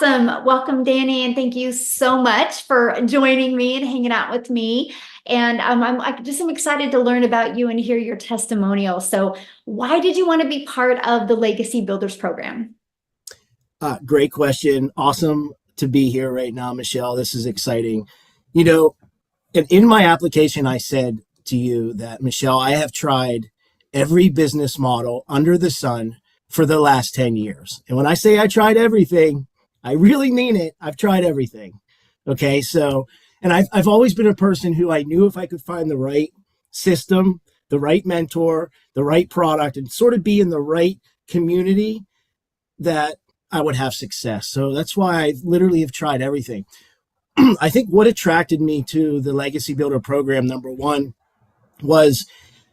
Awesome. Welcome, Danny, and thank you so much for joining me and hanging out with me. And I'm excited to learn about you and hear your testimonial. So, why did you want to be part of the Legacy Builders program? Great question. Awesome to be here right now, Michelle. This is exciting. You know, in my application, I said to you that, Michelle, I have tried every business model under the sun for the last 10 years. And when I say I tried everything, I really mean it. I've tried everything. Okay. So, and I've always been a person who I knew if I could find the right system, the right mentor, the right product, and sort of be in the right community, that I would have success. So that's why I literally have tried everything. I think what attracted me to the Legacy Builder program, number one, was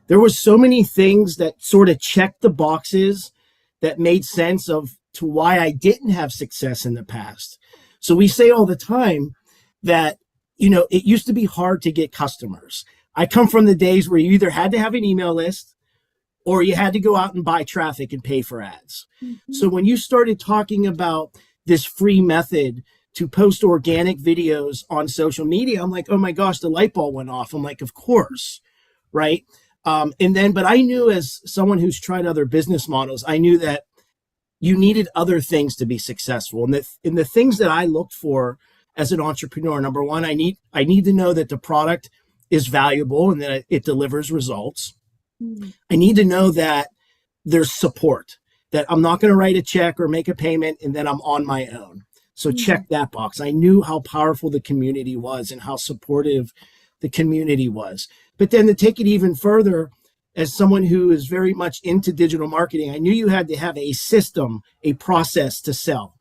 there was so many things that sort of checked the boxes that made sense of to why I didn't have success in the past. So we say all the time that, it used to be hard to get customers. I come from the days where you either had to have an email list or you had to go out and buy traffic and pay for ads. Mm-hmm. So when you started talking about this free method to post organic videos on social media, I'm like, oh my gosh, the light bulb went off. I'm like, of course, right? But I knew, as someone who's tried other business models, I knew that you needed other things to be successful. And the things that I looked for as an entrepreneur, number one, I need to know that the product is valuable and that it delivers results. Mm-hmm. I need to know that there's support, that I'm not going to write a check or make a payment and then I'm on my own. So check that box. I knew how powerful the community was and how supportive the community was. But then to take it even further, as someone who is very much into digital marketing, I knew you had to have a system, a process to sell.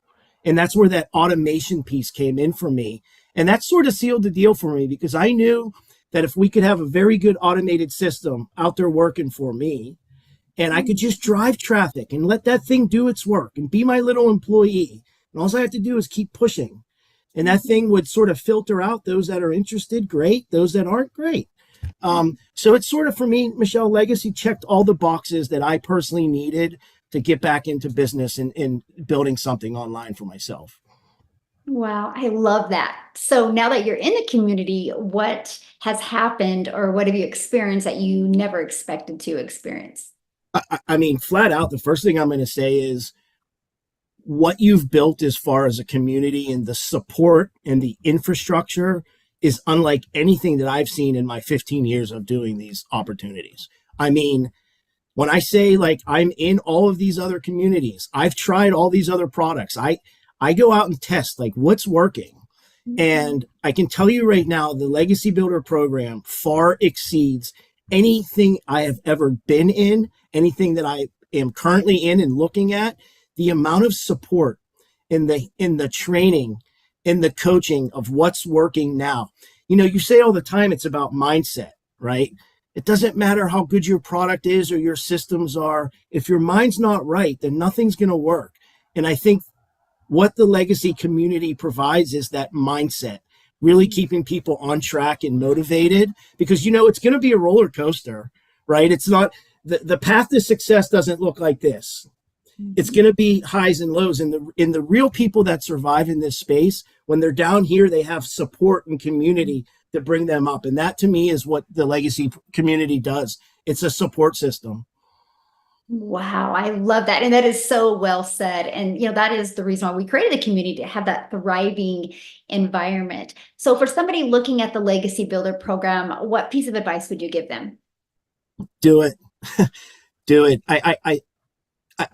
And that's where that automation piece came in for me. And that sort of sealed the deal for me, because I knew that if we could have a very good automated system out there working for me, and I could just drive traffic and let that thing do its work and be my little employee, and all I have to do is keep pushing. And that thing would sort of filter out those that are interested, great. Those that aren't, great. So it's sort of, for me, Michelle, Legacy checked all the boxes that I personally needed to get back into business and building something online for myself. Wow, I love that. So now that you're in the community, what has happened or what have you experienced that you never expected to experience? I mean, flat out, the first thing I'm going to say is what you've built as far as a community and the support and the infrastructure is unlike anything that I've seen in my 15 years of doing these opportunities. I mean, when I say, like, I'm in all of these other communities, I've tried all these other products. I go out and test, like, what's working. Mm-hmm. And I can tell you right now, the Legacy Builder program far exceeds anything I have ever been in, anything that I am currently in and looking at. The amount of support in the training, in the coaching of what's working now. You say all the time it's about mindset, right? It doesn't matter how good your product is or your systems are. If your mind's not right, then nothing's going to work. And I think what the Legacy community provides is that mindset, really keeping people on track and motivated, because, it's going to be a roller coaster, right? It's not, the path to success doesn't look like this. It's going to be highs and lows. And the real people that survive in this space, when they're down here, they have support and community to bring them up. And that, to me, is what the Legacy community does. It's a support system. Wow, I love that. And that is so well said. And, that is the reason why we created the community, to have that thriving environment. So for somebody looking at the Legacy Builder program, what piece of advice would you give them? Do it. Do it.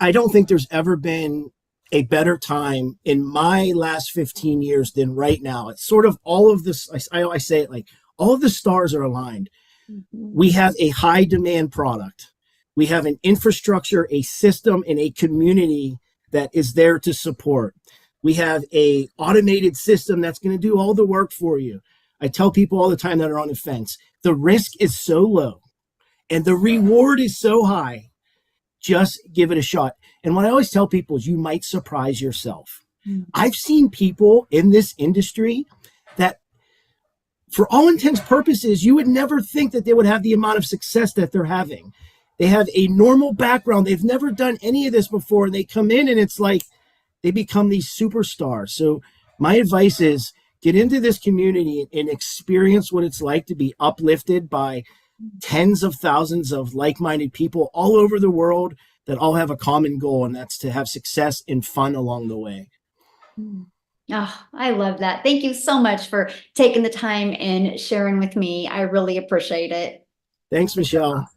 I don't think there's ever been a better time in my last 15 years than right now. It's sort of all of this. I say it like all of the stars are aligned. Mm-hmm. We have a high demand product. We have an infrastructure, a system, and a community that is there to support. We have a automated system that's going to do all the work for you. I tell people all the time that are on the fence, the risk is so low and the reward is so high. Just give it a shot. And what I always tell people is you might surprise yourself. Mm-hmm. I've seen people in this industry that, for all intents and purposes, you would never think that they would have the amount of success that they're having. They have a normal background. They've never done any of this before. And they come in and it's like they become these superstars. So my advice is get into this community and experience what it's like to be uplifted by tens of thousands of like-minded people all over the world that all have a common goal, and that's to have success and fun along the way. Mm. Oh, I love that. Thank you so much for taking the time and sharing with me. I really appreciate it. Thanks, Michelle.